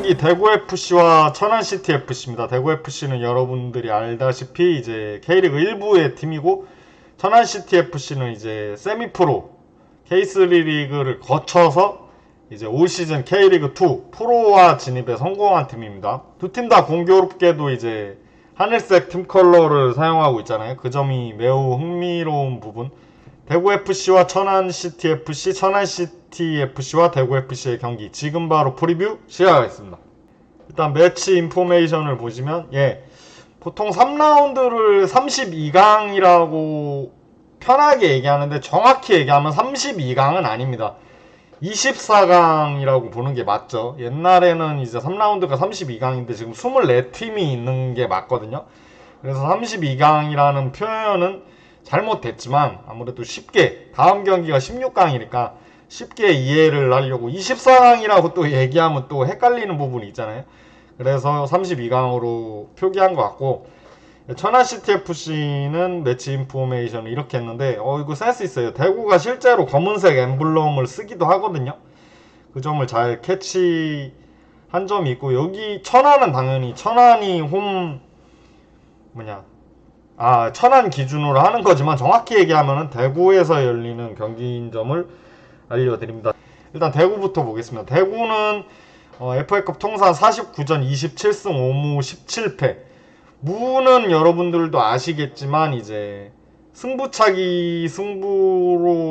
경기 대구FC와 천안CTFC입니다. 대구FC는 여러분들이 알다시피 이제 K리그 1부의 팀이고, 천안CTFC는 이제 세미프로 K3 리그를 거쳐서 이제 올 시즌 K리그 2 프로화 진입에 성공한 팀입니다. 두 팀 다 공교롭게도 이제 하늘색 팀 컬러를 사용하고 있잖아요. 그 점이 매우 흥미로운 부분. 대구FC와 천안CTFC, 천안CTFC와 대구FC의 경기 지금 바로 프리뷰 시작하겠습니다. 일단 매치 인포메이션을 보시면 보통 3라운드를 32강이라고 편하게 얘기하는데 정확히 얘기하면 32강은 아닙니다. 24강이라고 보는 게 맞죠. 옛날에는 이제 3라운드가 32강인데 지금 24팀이 있는 게 맞거든요. 그래서 32강이라는 표현은 잘못됐지만 아무래도 쉽게 다음 경기가 16강이니까 쉽게 이해를 하려고 24강이라고 또 얘기하면 또 헷갈리는 부분이 있잖아요. 그래서 32강으로 표기한 것 같고, 천안CTFC는 매치 인포메이션을 이렇게 했는데 이거 센스 있어요. 대구가 실제로 검은색 엠블럼을 쓰기도 하거든요. 그 점을 잘 캐치한 점이 있고, 여기 천안은 당연히 천안이 천안 기준으로 하는 거지만 정확히 얘기하면 대구에서 열리는 경기인 점을 알려드립니다. 일단 대구부터 보겠습니다. 대구는 FA컵 통산 49전 27승 5무 17패. 무는 여러분들도 아시겠지만 이제 승부로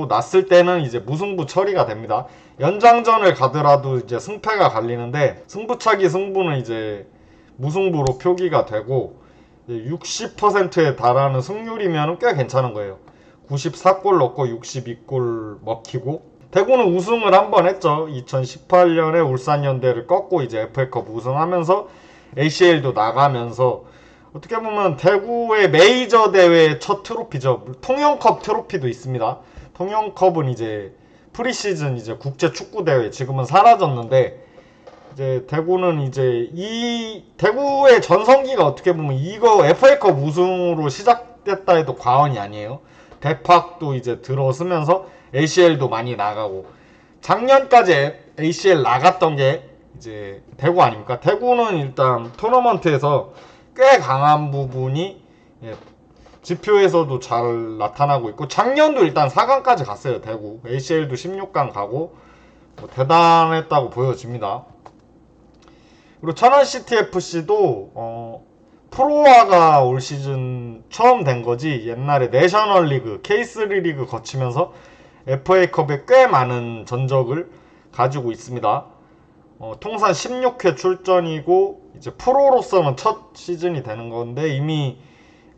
났을 때는 이제 무승부 처리가 됩니다. 연장전을 가더라도 이제 승패가 갈리는데, 승부차기 승부는 이제 무승부로 표기가 되고 60%에 달하는 승률이면 꽤 괜찮은 거예요. 94골 넣고 62골 먹히고, 대구는 우승을 한번 했죠. 2018년에 울산현대를 꺾고 이제 FA컵 우승하면서 ACL도 나가면서 어떻게 보면 대구의 메이저 대회 첫 트로피죠. 통영컵 트로피도 있습니다. 통영컵은 이제 프리시즌 이제 국제 축구 대회, 지금은 사라졌는데, 이제 대구는 이제 이 대구의 전성기가 어떻게 보면 이거 FA컵 우승으로 시작됐다 해도 과언이 아니에요. 대팍도 이제 들어서면서 ACL도 많이 나가고, 작년까지 ACL 나갔던 게 이제 대구 아닙니까? 대구는 일단 토너먼트에서 꽤 강한 부분이 지표에서도 잘 나타나고 있고, 작년도 일단 4강까지 갔어요. 대구 ACL도 16강 가고 대단했다고 보여집니다. 그리고 천안CTFC도 프로화가 올 시즌 처음 된 거지, 옛날에 내셔널리그, K3 리그 거치면서 FA컵에 꽤 많은 전적을 가지고 있습니다. 통산 16회 출전이고 이제 프로로서는 첫 시즌이 되는 건데 이미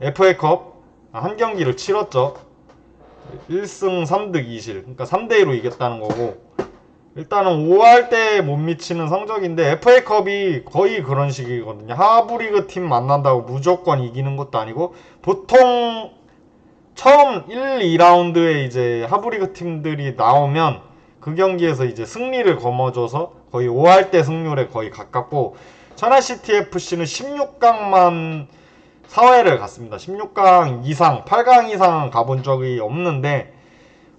FA컵 한 경기를 치렀죠. 1승 3득 2실, 그러니까 3대2로 이겼다는 거고, 일단은 5할 때 못 미치는 성적인데 FA컵이 거의 그런 식이거든요. 하부리그 팀 만난다고 무조건 이기는 것도 아니고, 보통 처음 1, 2라운드에 이제 하부리그 팀들이 나오면 그 경기에서 이제 승리를 거머쥐어서 거의 5할 때 승률에 거의 가깝고, 천안CTFC는 16강만 4회를 갔습니다. 16강 이상, 8강 이상은 가본 적이 없는데,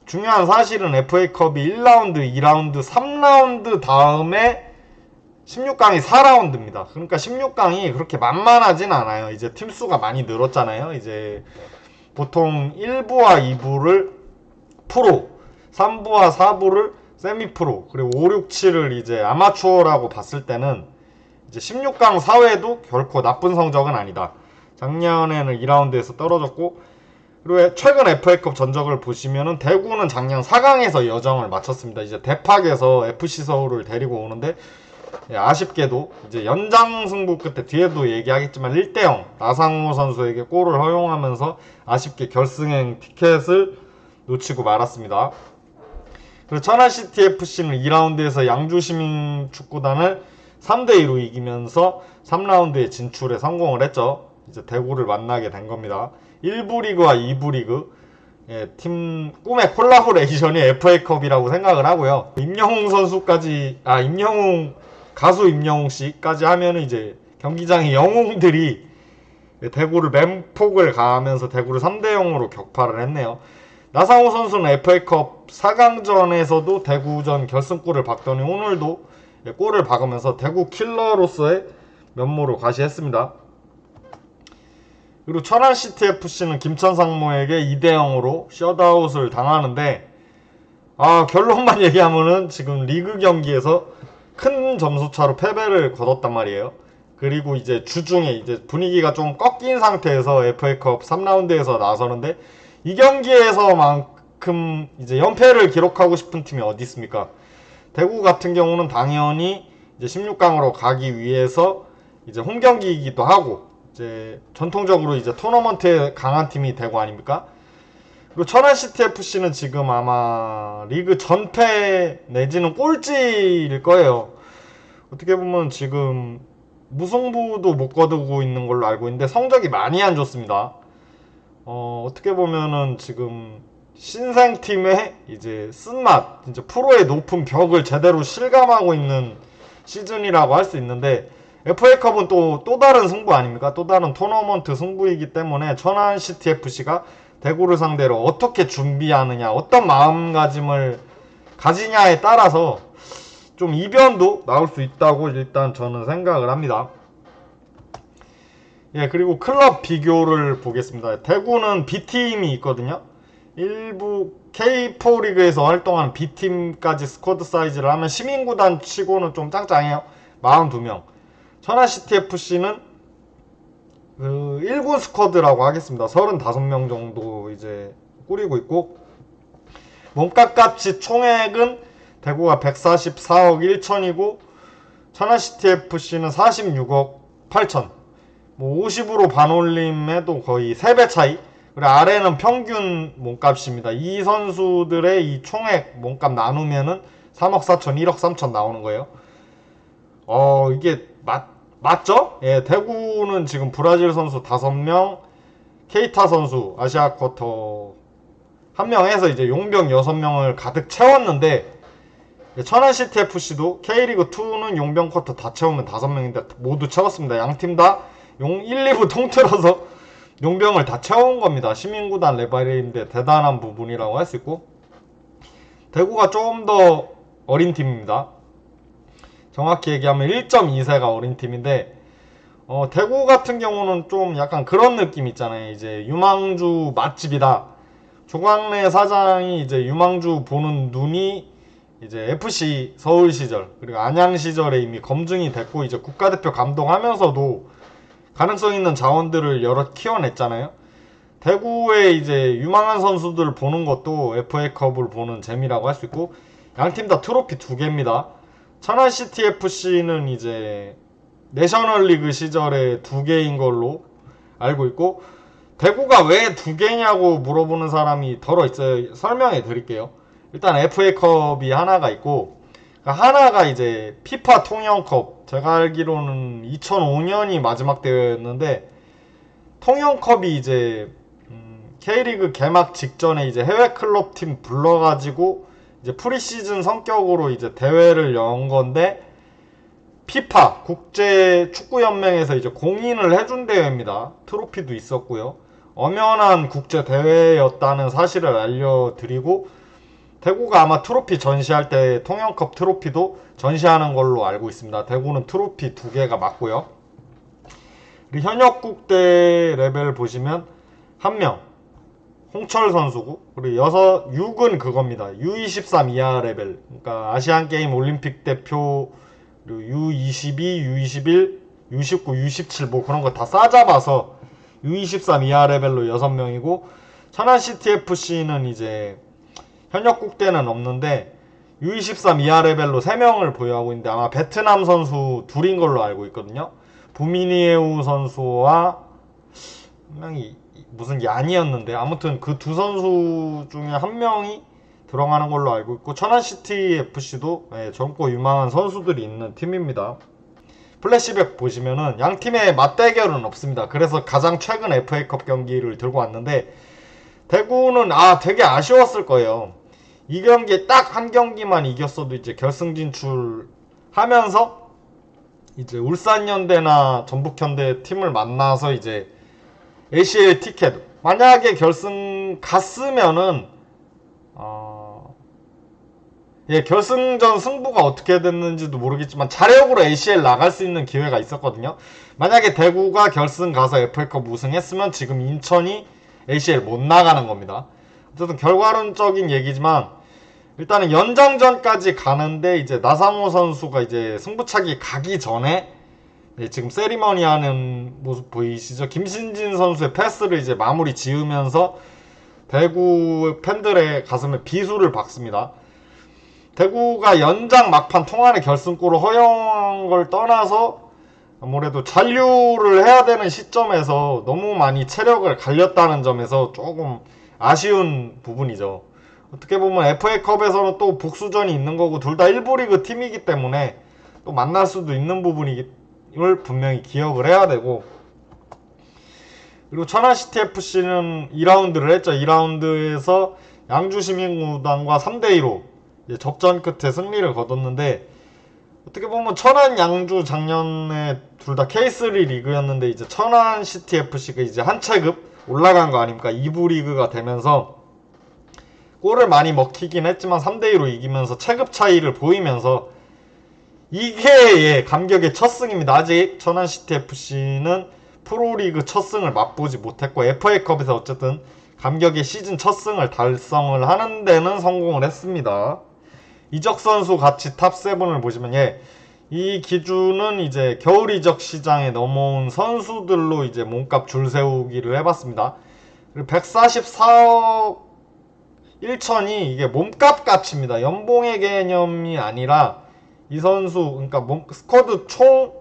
중요한 사실은 FA컵이 1라운드, 2라운드, 3라운드 다음에 16강이 4라운드입니다. 그러니까 16강이 그렇게 만만하진 않아요. 이제 팀수가 많이 늘었잖아요. 이제 보통 1부와 2부를 프로, 3부와 4부를 세미프로, 그리고 5, 6, 7을 이제 아마추어라고 봤을 때는 이제 16강 4회도 결코 나쁜 성적은 아니다. 작년에는 2라운드에서 떨어졌고, 그리고 최근 FA컵 전적을 보시면은 대구는 작년 4강에서 여정을 마쳤습니다. 이제 대팍에서 FC 서울을 데리고 오는데, 아쉽게도 이제 연장 승부 끝에 뒤에도 얘기하겠지만 1대0 나상호 선수에게 골을 허용하면서 아쉽게 결승행 티켓을 놓치고 말았습니다. 그리고 천안CTFC는 2라운드에서 양주시민축구단을 3대2로 이기면서 3라운드에 진출에 성공을 했죠. 이제 대구를 만나게 된 겁니다. 1부 리그와 2부 리그 팀 꿈의 콜라보레이션이 FA컵이라고 생각을 하고요. 가수 임영웅 씨까지 하면은 이제 경기장의 영웅들이 대구를 맹폭을 가하면서 대구를 3대0으로 격파를 했네요. 나상호 선수는 FA컵 4강전에서도 대구전 결승골을 박더니 오늘도 골을 박으면서 대구 킬러로서의 면모를 과시했습니다. 그리고 천안CTFC는 김천상무에게 2대0으로 셧아웃을 당하는데, 결론만 얘기하면은 지금 리그 경기에서 큰 점수차로 패배를 거뒀단 말이에요. 그리고 이제 주중에 이제 분위기가 좀 꺾인 상태에서 FA컵 3라운드에서 나서는데, 이 경기에서만큼 이제 연패를 기록하고 싶은 팀이 어디 있습니까? 대구 같은 경우는 당연히 이제 16강으로 가기 위해서 이제 홈 경기이기도 하고, 이제 전통적으로 이제 토너먼트에 강한 팀이 대구 아닙니까? 그리고 천안CTFC는 지금 아마 리그 전패 내지는 꼴찌일 거예요. 어떻게 보면 지금 무승부도 못 거두고 있는 걸로 알고 있는데 성적이 많이 안 좋습니다. 어떻게 보면은 지금 신생팀의 이제 쓴맛, 진짜 프로의 높은 벽을 제대로 실감하고 있는 시즌이라고 할 수 있는데, FA컵은 또 다른 승부 아닙니까? 또 다른 토너먼트 승부이기 때문에 천안CTFC가 대구를 상대로 어떻게 준비하느냐, 어떤 마음가짐을 가지냐에 따라서 좀 이변도 나올 수 있다고 일단 저는 생각을 합니다. 예, 그리고 클럽 비교를 보겠습니다. 대구는 B팀이 있거든요. 일부 K4 리그에서 활동하는 B팀까지 스쿼드 사이즈를 하면 시민구단 치고는 좀 짱짱해요. 42명. 천안CTFC는 그 1군 스쿼드라고 하겠습니다. 35명 정도 이제 꾸리고 있고, 몸값 값이 총액은 대구가 144억 1천이고 천안CTFC는 46억 8천. 뭐 50으로 반올림해도 거의 3배 차이. 그리고 아래는 평균 몸값입니다. 이 선수들의 이 총액 몸값 나누면은 3억 4천, 1억 3천 나오는 거예요. 이게 맞죠? 예, 대구는 지금 브라질 선수 5명, 케이타 선수 아시아 쿼터 1명 해서 이제 용병 6명을 가득 채웠는데, 천안CTFC도 K리그2는 용병 쿼터 다 채우면 5명인데 모두 채웠습니다. 양팀 다 1, 2부 통틀어서 용병을 다 채운 겁니다. 시민구단 레벨인데 대단한 부분이라고 할 수 있고, 대구가 좀 더 어린 팀입니다. 정확히 얘기하면 1.2세가 어린 팀인데, 대구 같은 경우는 좀 약간 그런 느낌 있잖아요. 이제 유망주 맛집이다. 조광래 사장이 이제 유망주 보는 눈이 이제 FC 서울 시절 그리고 안양 시절에 이미 검증이 됐고, 이제 국가대표 감독하면서도 가능성 있는 자원들을 여러 키워냈잖아요. 대구의 이제 유망한 선수들을 보는 것도 FA컵을 보는 재미라고 할 수 있고, 양팀 다 트로피 2개입니다. 천안CTFC는 이제 내셔널리그 시절에 2개인 걸로 알고 있고, 대구가 왜 2개냐고 물어보는 사람이 덜어 있어요. 설명해 드릴게요. 일단 FA컵이 하나가 있고, 하나가 이제 피파 통영컵, 제가 알기로는 2005년이 마지막 대회였는데, 통영컵이 이제 K리그 개막 직전에 이제 해외 클럽 팀 불러가지고 이제 프리시즌 성격으로 이제 대회를 연 건데, 피파 국제 축구 연맹에서 이제 공인을 해준 대회입니다. 트로피도 있었고요. 엄연한 국제 대회였다는 사실을 알려드리고, 대구가 아마 트로피 전시할 때 통영컵 트로피도 전시하는 걸로 알고 있습니다. 대구는 트로피 2개가 맞고요. 그리고 현역국대 레벨 보시면 1명 홍철 선수고, 그리고 6은 그겁니다. U23 이하 레벨, 그러니까 아시안게임 올림픽 대표, 그리고 U22, U21, U19, U17 뭐 그런 거 다 싸잡아서 U23 이하 레벨로 6명이고, 천안CTFC는 이제 현역 국대는 없는데 U23 이하 레벨로 3명을 보유하고 있는데, 아마 베트남 선수 둘인 걸로 알고 있거든요. 부미니에우 선수와 한 명이 무슨 얀이었는데, 아무튼 그 두 선수 중에 한 명이 들어가는 걸로 알고 있고, 천안CTFC도 젊고 유망한 선수들이 있는 팀입니다. 플래시백 보시면은 양 팀의 맞대결은 없습니다. 그래서 가장 최근 FA컵 경기를 들고 왔는데, 대구는 되게 아쉬웠을 거예요. 이 경기에 딱 한 경기만 이겼어도 이제 결승 진출하면서 이제 울산현대나 전북현대 팀을 만나서 이제 ACL 티켓, 만약에 결승 갔으면은 예, 결승전 승부가 어떻게 됐는지도 모르겠지만 자력으로 ACL 나갈 수 있는 기회가 있었거든요. 만약에 대구가 결승 가서 FA컵 우승했으면 지금 인천이 ACL 못 나가는 겁니다. 어쨌든 결과론적인 얘기지만 일단은 연장전까지 가는데 이제 나상호 선수가 이제 승부차기 가기 전에 지금 세리머니 하는 모습 보이시죠? 김신진 선수의 패스를 이제 마무리 지으면서 대구 팬들의 가슴에 비수를 박습니다. 대구가 연장 막판 통안의 결승골을 허용한 걸 떠나서 아무래도 잔류를 해야 되는 시점에서 너무 많이 체력을 갈렸다는 점에서 조금 아쉬운 부분이죠. 어떻게 보면 FA컵에서는 또 복수전이 있는 거고 둘 다 1부 리그 팀이기 때문에 또 만날 수도 있는 부분을 분명히 기억을 해야 되고, 그리고 천안시티 FC는 2라운드를 했죠. 2라운드에서 양주시민구단과 3대2로 접전 끝에 승리를 거뒀는데, 어떻게 보면 천안 양주 작년에 둘 다 K3 리그였는데 이제 천안시티 FC가 이제 한 체급 올라간 거 아닙니까? 2부 리그가 되면서 골을 많이 먹히긴 했지만 3대2로 이기면서 체급 차이를 보이면서 이게 감격의 첫 승입니다. 아직 천안시티 FC는 프로리그 첫 승을 맛보지 못했고 FA컵에서 어쨌든 감격의 시즌 첫 승을 달성을 하는 데는 성공을 했습니다. 이적 선수 같이 탑7을 보시면 이 기준은 이제 겨울 이적 시장에 넘어온 선수들로 이제 몸값 줄 세우기를 해봤습니다. 144억 1천이 이게 몸값 가치입니다. 연봉의 개념이 아니라 이 선수, 그러니까 스쿼드 총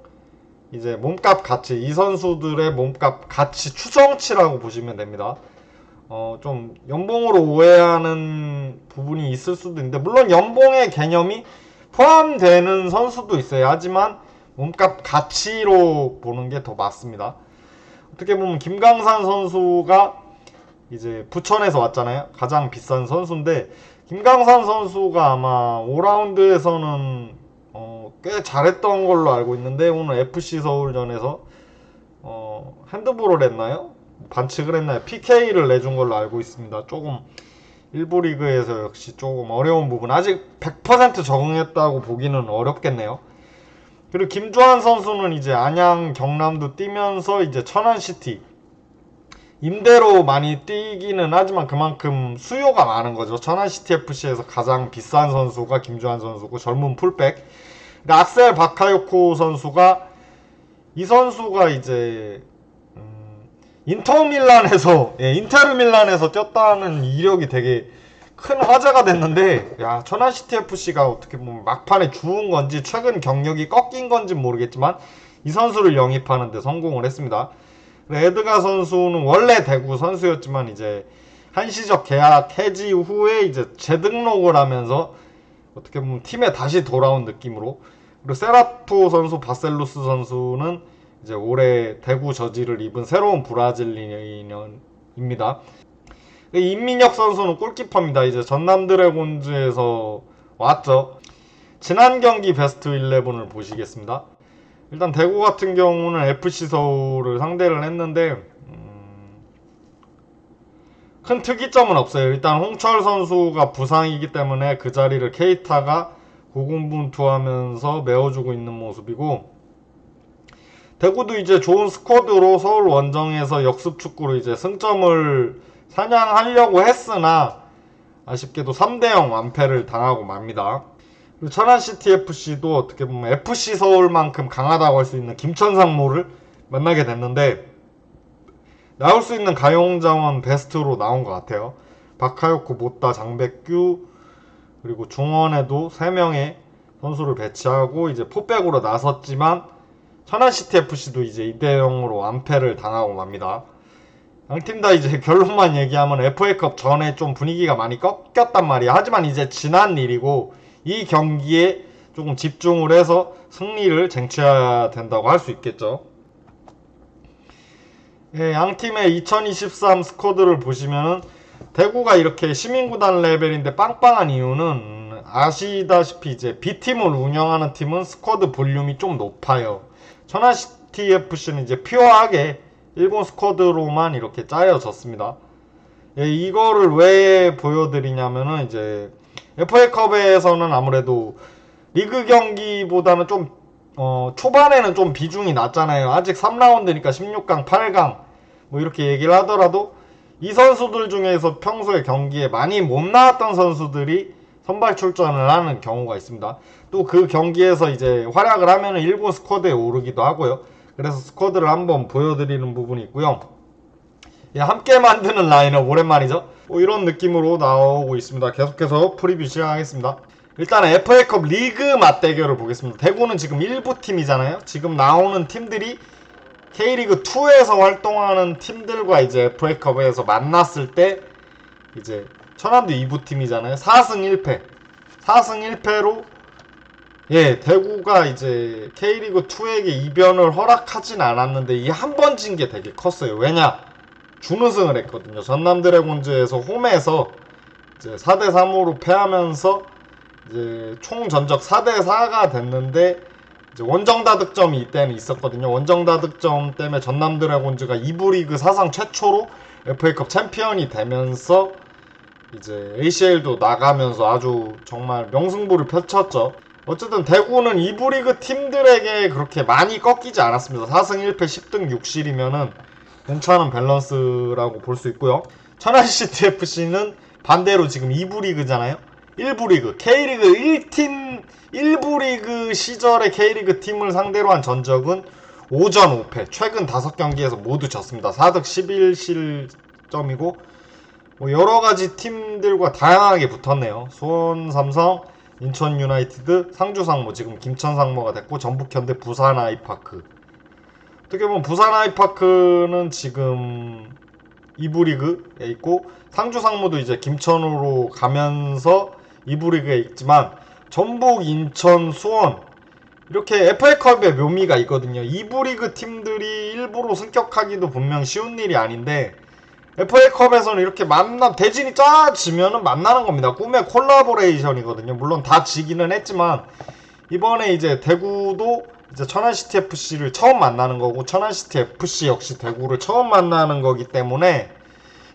이제 몸값 가치, 이 선수들의 몸값 가치 추정치라고 보시면 됩니다. 좀 연봉으로 오해하는 부분이 있을 수도 있는데 물론 연봉의 개념이 포함되는 선수도 있어요. 하지만 몸값 가치로 보는 게 더 맞습니다. 어떻게 보면 김강산 선수가 이제 부천에서 왔잖아요. 가장 비싼 선수인데 김강산 선수가 아마 5라운드에서는 꽤 잘했던 걸로 알고 있는데 오늘 FC 서울전에서 핸드볼을 했나요? 반칙을 했나요? PK를 내준 걸로 알고 있습니다. 조금 일부 리그에서 역시 조금 어려운 부분, 아직 100% 적응했다고 보기는 어렵겠네요. 그리고 김주환 선수는 이제 안양 경남도 뛰면서 이제 천안시티 임대로 많이 뛰기는 하지만 그만큼 수요가 많은 거죠. 천안시티 FC에서 가장 비싼 선수가 김주환 선수고 젊은 풀백. 악셀 바카요코 선수가 이 선수가 이제 인테르 밀란에서 뛰었다는 이력이 되게 큰 화제가 됐는데, 야, 천안시티 FC가 어떻게 보면 막판에 주운 건지 최근 경력이 꺾인 건지 모르겠지만 이 선수를 영입하는 데 성공을 했습니다. 에드가 선수는 원래 대구 선수였지만 이제 한시적 계약 해지 후에 이제 재등록을 하면서 어떻게 보면 팀에 다시 돌아온 느낌으로, 그리고 세라토 선수, 바셀루스 선수는 이제 올해 대구 저지를 입은 새로운 브라질리언입니다. 임민혁 선수는 골키퍼입니다. 이제 전남 드래곤즈에서 왔죠. 지난 경기 베스트 11을 보시겠습니다. 일단 대구 같은 경우는 FC 서울을 상대를 했는데 큰 특이점은 없어요. 일단 홍철 선수가 부상이기 때문에 그 자리를 케이타가 고군분투하면서 메워주고 있는 모습이고, 대구도 이제 좋은 스쿼드로 서울 원정에서 역습 축구로 이제 승점을 사냥하려고 했으나 아쉽게도 3대0 완패를 당하고 맙니다. 그리고 천안시티 FC도 어떻게 보면 FC 서울만큼 강하다고 할 수 있는 김천상무를 만나게 됐는데 나올 수 있는 가용자원 베스트로 나온 것 같아요. 박하요코, 모따, 장백규, 그리고 중원에도 3명의 선수를 배치하고 이제 포백으로 나섰지만 천안시티 FC도 이제 2대0으로 완패를 당하고 맙니다. 양팀 다 이제 결론만 얘기하면 FA컵 전에 좀 분위기가 많이 꺾였단 말이야. 하지만 이제 지난 일이고 이 경기에 조금 집중을 해서 승리를 쟁취해야 된다고 할 수 있겠죠. 예, 양팀의 2023 스쿼드를 보시면은 대구가 이렇게 시민구단 레벨인데 빵빵한 이유는 아시다시피 이제 B팀을 운영하는 팀은 스쿼드 볼륨이 좀 높아요. 천안시티 FC는 이제 퓨어하게 일본 스쿼드로만 이렇게 짜여졌습니다. 예, 이거를 왜 보여드리냐면은 이제 FA컵에서는 아무래도 리그 경기보다는 좀 초반에는 좀 비중이 낮잖아요. 아직 3라운드니까 16강, 8강 뭐 이렇게 얘기를 하더라도 이 선수들 중에서 평소에 경기에 많이 못 나왔던 선수들이 선발 출전을 하는 경우가 있습니다. 또 그 경기에서 이제 활약을 하면은 1군 스쿼드에 오르기도 하고요. 그래서 스쿼드를 한번 보여드리는 부분이 있고요. 예, 함께 만드는 라인업 오랜만이죠? 뭐 이런 느낌으로 나오고 있습니다. 계속해서 프리뷰 시작하겠습니다. 일단 FA컵 리그 맞대결을 보겠습니다. 대구는 지금 1부 팀이잖아요. 지금 나오는 팀들이 K리그 2에서 활동하는 팀들과 이제 FA컵에서 만났을 때 이제 천안도 2부 팀이잖아요. 4승 1패. 4승 1패로 예, 대구가 이제 K리그 2에게 이변을 허락하진 않았는데 이 한 번 진 게 되게 컸어요. 왜냐? 준우승을 했거든요. 전남 드래곤즈에서 홈에서 이제 4대 3으로 패하면서 이제 총 전적 4대 4가 됐는데 이제 원정 다득점이 이때는 있었거든요. 원정 다득점 때문에 전남 드래곤즈가 2부 리그 사상 최초로 FA컵 챔피언이 되면서 이제 ACL도 나가면서 아주 정말 명승부를 펼쳤죠. 어쨌든 대구는 2부 리그 팀들에게 그렇게 많이 꺾이지 않았습니다. 4승 1패 10등 6실이면은 괜찮은 밸런스라고 볼 수 있고요. 천안CTFC는 반대로 지금 2부 리그잖아요. 1부 리그, K리그 1팀 1부 리그 시절의 K리그 팀을 상대로 한 전적은 5전 5패. 최근 5경기에서 모두 졌습니다. 4득 11실점이고 뭐 여러가지 팀들과 다양하게 붙었네요. 수원 삼성, 인천 유나이티드, 상주 상무, 지금 김천 상무가 됐고 전북 현대, 부산 아이파크. 어떻게 보면 부산 아이파크는 지금 2부 리그에 있고 상주 상무도 이제 김천으로 가면서 2부 리그에 있지만 전북, 인천, 수원 이렇게 FA컵의 묘미가 있거든요. 2부 리그 팀들이 일부러 승격하기도 분명 쉬운 일이 아닌데 FA컵에서는 이렇게 대진이 짜지면은 만나는 겁니다. 꿈의 콜라보레이션이거든요. 물론 다 지기는 했지만 이번에 이제 대구도 이제 천안CTFC를 처음 만나는 거고 천안CTFC 역시 대구를 처음 만나는 거기 때문에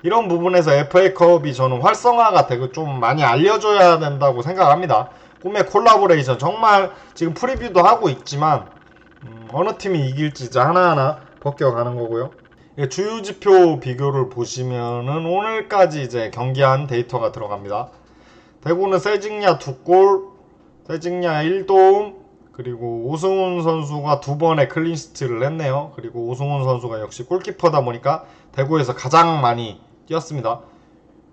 이런 부분에서 FA컵이 저는 활성화가 되고 좀 많이 알려줘야 된다고 생각합니다. 꿈의 콜라보레이션 정말 지금 프리뷰도 하고 있지만 어느 팀이 이길지 이제 하나하나 벗겨가는 거고요. 예, 주요 지표 비교를 보시면은 오늘까지 이제 경기한 데이터가 들어갑니다. 대구는 세징야 2골, 세징야 1도움, 그리고 오승훈 선수가 2번의 클린시트를 했네요. 그리고 오승훈 선수가 역시 골키퍼다 보니까 대구에서 가장 많이 뛰었습니다.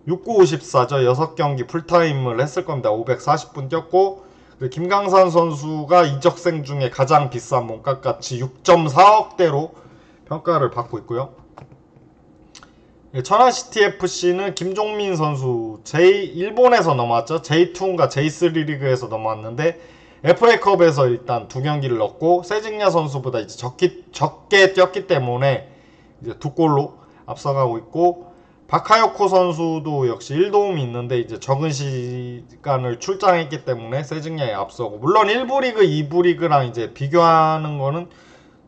6954죠. 6경기 풀타임을 했을 겁니다. 540분 뛰었고 김강산 선수가 이적생 중에 가장 비싼 몸값같이 6.4억대로 평가를 받고 있고요. 천안CTFC는 김종민 선수 일본에서 넘어왔죠. J2인가 J3 리그에서 넘어왔는데 FA컵에서 일단 2경기를 넣고 세징야 선수보다 이제 적게 뛰었기 때문에 이제 2골로 앞서가고 있고 바카요코 선수도 역시 1도움이 있는데 이제 적은 시간을 출장했기 때문에 세징야에 앞서고 물론 1부 리그, 2부 리그랑 이제 비교하는 거는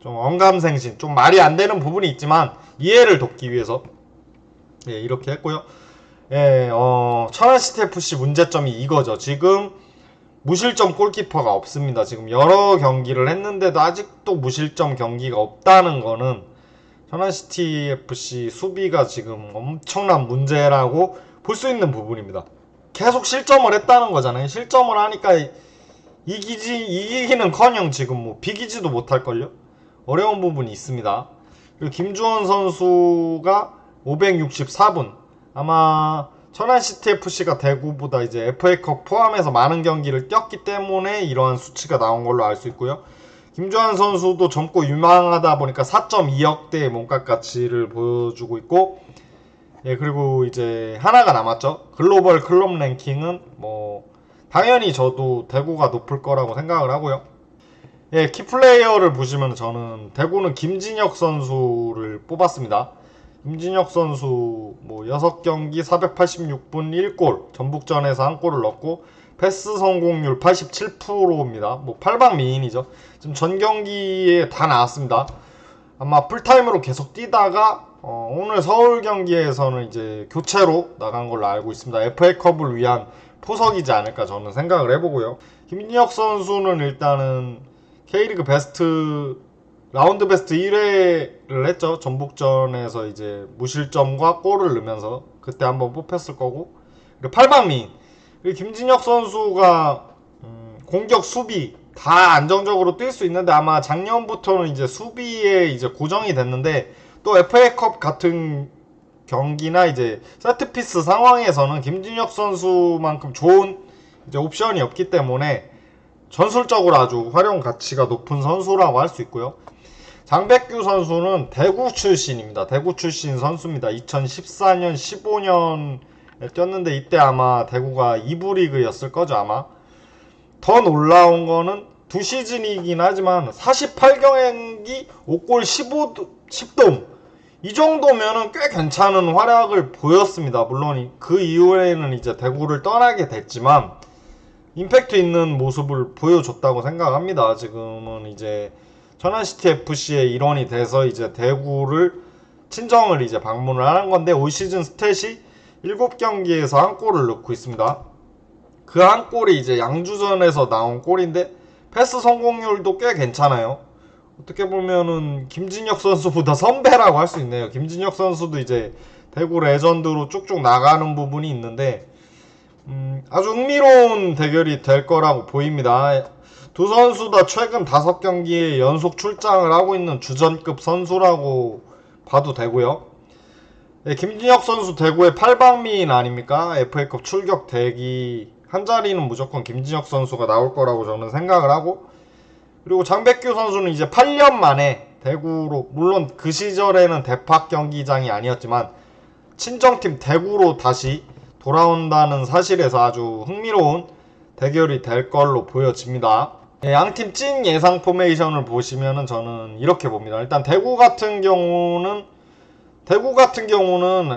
좀 언감생심, 좀 말이 안 되는 부분이 있지만 이해를 돕기 위해서 예, 이렇게 했고요. 예, 천안CTFC 문제점이 이거죠. 지금 무실점 골키퍼가 없습니다. 지금 여러 경기를 했는데도 아직도 무실점 경기가 없다는 거는 천안CTFC 수비가 지금 엄청난 문제라고 볼 수 있는 부분입니다. 계속 실점을 했다는 거잖아요. 실점을 하니까 이기기는커녕 지금 뭐 비기지도 못할걸요? 어려운 부분이 있습니다. 그리고 김주원 선수가 564분. 아마 천안CTFC가 대구보다 이제 FA컵 포함해서 많은 경기를 뛰었기 때문에 이러한 수치가 나온 걸로 알 수 있고요. 김주환 선수도 젊고 유망하다 보니까 4.2억대의 몸값 가치를 보여주고 있고, 예, 그리고 이제 하나가 남았죠. 글로벌 클럽 랭킹은 뭐 당연히 저도 대구가 높을 거라고 생각을 하고요. 예, 키플레이어를 보시면 저는 대구는 김진혁 선수를 뽑았습니다. 김진혁 선수 뭐 6경기 486분 1골, 전북전에서 한 골을 넣고 패스 성공률 87%입니다. 뭐 8방 미인이죠. 지금 전 경기에 다 나왔습니다. 아마 풀타임으로 계속 뛰다가 오늘 서울 경기에서는 이제 교체로 나간 걸로 알고 있습니다. FA컵을 위한 포석이지 않을까 저는 생각을 해보고요. 김진혁 선수는 일단은 K리그 베스트 라운드 베스트 1회를 했죠. 전북전에서 이제 무실점과 골을 넣으면서 그때 한번 뽑혔을 거고, 그리고 팔방미, 그리고 김진혁 선수가 공격 수비 다 안정적으로 뛸 수 있는데 아마 작년부터는 이제 수비에 이제 고정이 됐는데, 또 FA컵 같은 경기나 이제 세트피스 상황에서는 김진혁 선수만큼 좋은 이제 옵션이 없기 때문에 전술적으로 아주 활용 가치가 높은 선수라고 할 수 있고요. 장백규 선수는 대구 출신입니다. 대구 출신 선수입니다. 2014년, 15년에 뛰었는데 이때 아마 대구가 2부 리그였을 거죠, 아마. 더 놀라운 거는 두 시즌이긴 하지만 48경기 5골 10돔 이 정도면은 꽤 괜찮은 활약을 보였습니다. 물론 그 이후에는 이제 대구를 떠나게 됐지만 임팩트 있는 모습을 보여줬다고 생각합니다. 지금은 이제 천안시티 FC의 일원이 돼서 이제 대구를 친정을 이제 방문을 하는 건데, 올 시즌 스탯이 7경기에서 한 골을 넣고 있습니다. 그 한 골이 이제 양주전에서 나온 골인데 패스 성공률도 꽤 괜찮아요. 어떻게 보면은 김진혁 선수보다 선배라고 할 수 있네요. 김진혁 선수도 이제 대구 레전드로 쭉쭉 나가는 부분이 있는데 아주 흥미로운 대결이 될 거라고 보입니다. 두 선수 다 최근 5경기에 연속 출장을 하고 있는 주전급 선수라고 봐도 되고요. 네, 김진혁 선수 대구의 팔방미인 아닙니까? FA컵 출격 대기 한 자리는 무조건 김진혁 선수가 나올 거라고 저는 생각을 하고, 그리고 장백규 선수는 이제 8년 만에 대구로, 물론 그 시절에는 대팍 경기장이 아니었지만 친정팀 대구로 다시 돌아온다는 사실에서 아주 흥미로운 대결이 될 걸로 보여집니다. 네, 양팀 찐 예상 포메이션을 보시면은 저는 이렇게 봅니다. 일단 대구 같은 경우는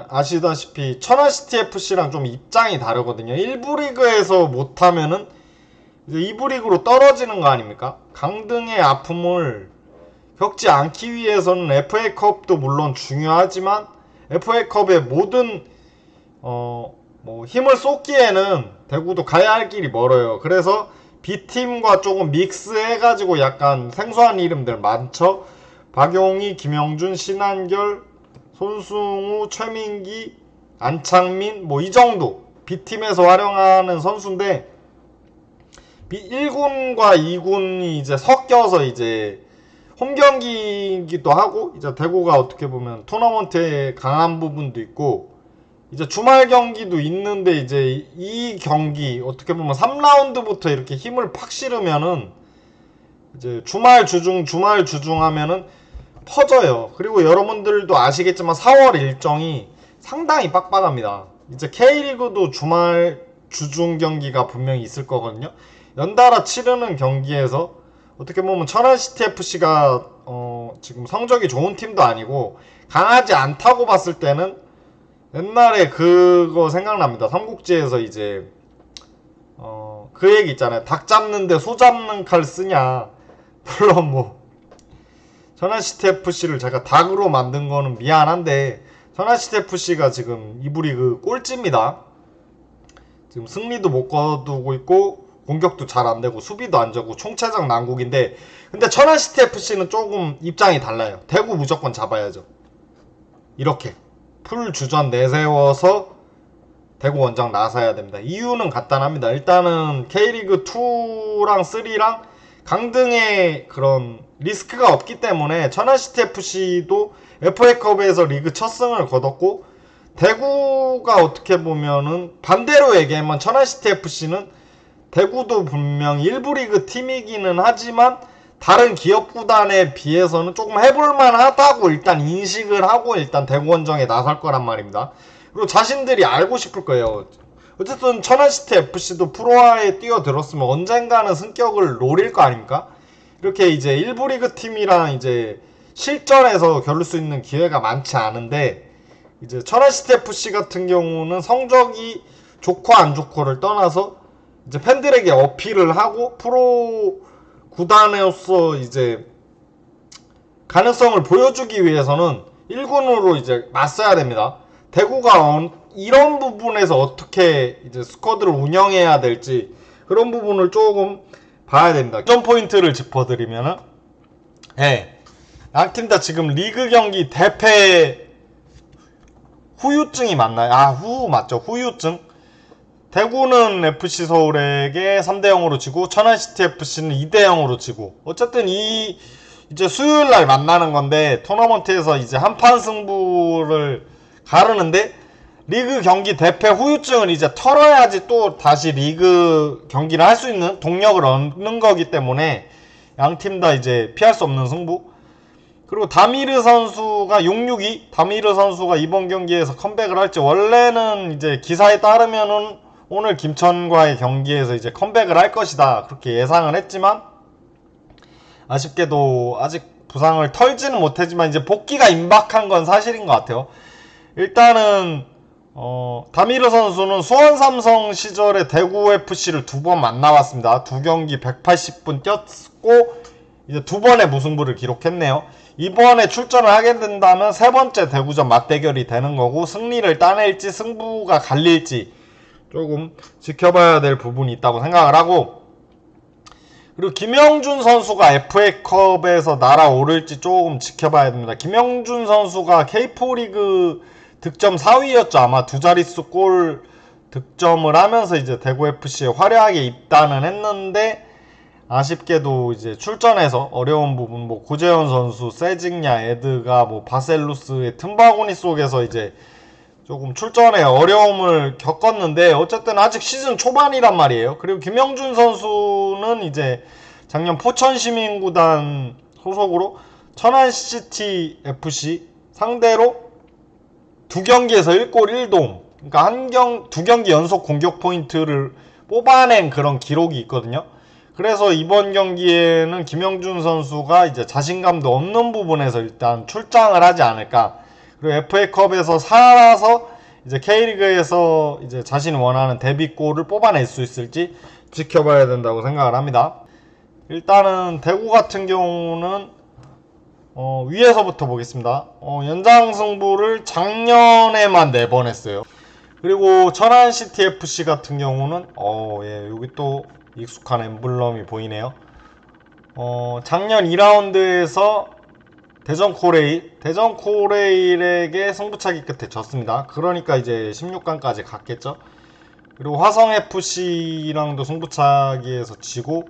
아시다시피 천안시티 FC랑 좀 입장이 다르거든요. 1부 리그에서 못하면은 이제 2부 리그로 떨어지는 거 아닙니까? 강등의 아픔을 겪지 않기 위해서는 FA컵도 물론 중요하지만 FA컵의 모든 힘을 쏟기에는 대구도 가야 할 길이 멀어요. 그래서 B팀과 조금 믹스해가지고 약간 생소한 이름들 많죠. 박용희, 김영준, 신한결, 손승우, 최민기, 안창민 이 정도 B팀에서 활용하는 선수인데, 1군과 2군이 이제 섞여서 이제 홈경기이기도 하고, 이제 대구가 어떻게 보면 토너먼트에 강한 부분도 있고 이제 주말 경기도 있는데, 이제 이 경기 어떻게 보면 3라운드부터 이렇게 힘을 팍 실으면은 이제 주말 주중 하면은 퍼져요. 그리고 여러분들도 아시겠지만 4월 일정이 상당히 빡빡합니다. 이제 K리그도 주말 주중 경기가 분명히 있을 거거든요. 연달아 치르는 경기에서 어떻게 보면 천안시티 FC가 지금 성적이 좋은 팀도 아니고 강하지 않다고 봤을 때는 옛날에 그거 생각납니다. 삼국지에서 이제 그 얘기 있잖아요. 닭 잡는데 소 잡는 칼 쓰냐. 물론 천안시티 FC를 제가 닭으로 만든 거는 미안한데, 천안시티 FC가 지금 2부 리그 꼴찌입니다. 지금 승리도 못 거두고 있고 공격도 잘 안 되고 수비도 안 되고 총체적 난국인데, 근데 천안시티 FC는 조금 입장이 달라요. 대구 무조건 잡아야죠. 이렇게 풀 주전 내세워서 대구 원정 나서야 됩니다. 이유는 간단합니다. 일단은 K리그 2랑 3랑 강등의 그런 리스크가 없기 때문에 천안시티 FC도 FA컵에서 리그 첫 승을 거뒀고, 대구가 어떻게 보면은 반대로 얘기하면 천안시티 FC는 대구도 분명 1부 리그 팀이기는 하지만 다른 기업 구단에 비해서는 조금 해볼만 하다고 일단 인식을 하고 일단 대구 원정에 나설 거란 말입니다. 그리고 자신들이 알고 싶을 거예요. 어쨌든 천안시티 FC도 프로화에 뛰어들었으면 언젠가는 승격을 노릴 거 아닙니까? 이렇게 이제 1부 리그 팀이랑 이제 실전에서 겨룰 수 있는 기회가 많지 않은데, 이제 천안시티 FC 같은 경우는 성적이 좋고 안 좋고를 떠나서 이제 팬들에게 어필을 하고 프로 구단으로서 이제 가능성을 보여주기 위해서는 1군으로 이제 맞서야 됩니다. 대구가 이런 부분에서 어떻게 이제 스쿼드를 운영해야 될지 그런 부분을 조금 봐야 됩니다. 점 포인트를 짚어드리면은, 예, 양팀 다 지금 리그 경기 대패 후유증이 맞나요? 아, 맞죠. 후유증. 대구는 FC 서울에게 3대0으로 지고 천안시티 FC는 2대0으로 지고, 어쨌든 이제 수요일날 만나는 건데 토너먼트에서 이제 한판 승부를 가르는데 리그 경기 대패 후유증을 이제 털어야지 또 다시 리그 경기를 할 수 있는 동력을 얻는 거기 때문에 양팀 다 이제 피할 수 없는 승부. 그리고 다미르 선수가 662 다미르 선수가 이번 경기에서 컴백을 할지, 원래는 이제 기사에 따르면은 오늘 김천과의 경기에서 이제 컴백을 할 것이다 그렇게 예상을 했지만, 아쉽게도 아직 부상을 털지는 못했지만 이제 복귀가 임박한 건 사실인 것 같아요. 일단은 다미르 선수는 수원 삼성 시절에 대구 FC를 2번 만나봤습니다. 2경기 180분 뛰었고 이제 2번의 무승부를 기록했네요. 이번에 출전을 하게 된다면 3번째 대구전 맞대결이 되는 거고, 승리를 따낼지 승부가 갈릴지 조금 지켜봐야 될 부분이 있다고 생각을 하고, 그리고 김영준 선수가 FA컵에서 날아오를지 조금 지켜봐야 됩니다. 김영준 선수가 K4 리그 득점 4위였죠. 아마 두 자릿수 골 득점을 하면서 이제 대구 FC에 화려하게 입단을 했는데, 아쉽게도 이제 출전해서 어려운 부분, 뭐 고재현 선수, 세징야, 에드가, 뭐 바셀루스의 틈바구니 속에서 이제 조금 출전에 어려움을 겪었는데, 어쨌든 아직 시즌 초반이란 말이에요. 그리고 김영준 선수는 이제 작년 포천시민구단 소속으로 천안시티 FC 상대로 2경기에서 1골 1도움, 그러니까 2경기 연속 공격 포인트를 뽑아낸 그런 기록이 있거든요. 그래서 이번 경기에는 김영준 선수가 이제 자신감도 없는 부분에서 일단 출장을 하지 않을까. 그리고 FA컵에서 살아서 이제 K리그에서 이제 자신이 원하는 데뷔골을 뽑아낼 수 있을지 지켜봐야 된다고 생각을 합니다. 일단은 대구 같은 경우는 위에서부터 보겠습니다. 연장 승부를 작년에만 4번 했어요. 그리고 천안시티 FC 같은 경우는 예, 여기 또 익숙한 엠블럼이 보이네요. 작년 2라운드에서 대전 코레일에게 승부차기 끝에 졌습니다. 그러니까 이제 16강까지 갔겠죠. 그리고 화성FC랑도 승부차기에서 지고,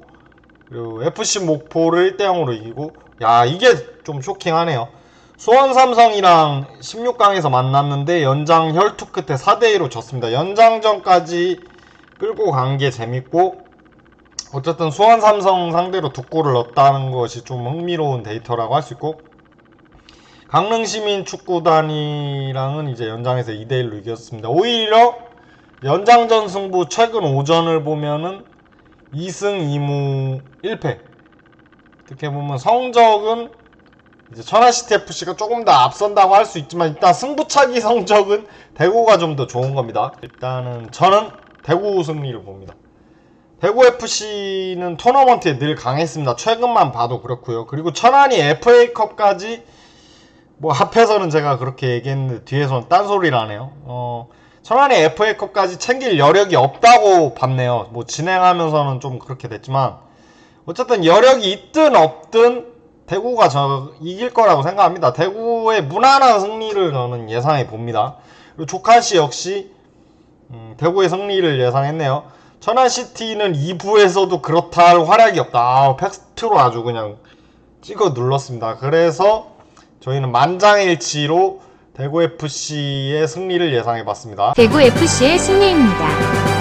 그리고 FC 목포를 1대0으로 이기고, 야, 이게 좀 쇼킹하네요. 수원 삼성이랑 16강에서 만났는데 연장 혈투 끝에 4대2로 졌습니다. 연장전까지 끌고 간 게 재밌고, 어쨌든 수원 삼성 상대로 2골을 넣었다는 것이 좀 흥미로운 데이터라고 할 수 있고, 강릉시민 축구단이랑은 이제 연장에서 2대1로 이겼습니다. 오히려 연장전 승부 최근 5전을 보면은 2승 2무 1패. 어떻게 보면 성적은 이제 천안시티 FC가 조금 더 앞선다고 할 수 있지만, 일단 승부차기 성적은 대구가 좀 더 좋은 겁니다. 일단은 저는 대구 승리를 봅니다. 대구 FC는 토너먼트에 늘 강했습니다. 최근만 봐도 그렇고요. 그리고 천안이 FA컵까지, 뭐 앞에서는 제가 그렇게 얘기했는데 뒤에서는 딴소리를 하네요. 천안이 FA컵까지 챙길 여력이 없다고 봤네요. 뭐 진행하면서는 좀 그렇게 됐지만, 어쨌든 여력이 있든 없든 대구가 이길 거라고 생각합니다. 대구의 무난한 승리를 저는 예상해 봅니다. 그리고 조카시 역시 대구의 승리를 예상했네요. 천안시티는 2부에서도 그렇다 할 활약이 없다. 팩트로 아주 그냥 찍어 눌렀습니다. 그래서 저희는 만장일치로 대구FC의 승리를 예상해 봤습니다. 대구FC의 승리입니다.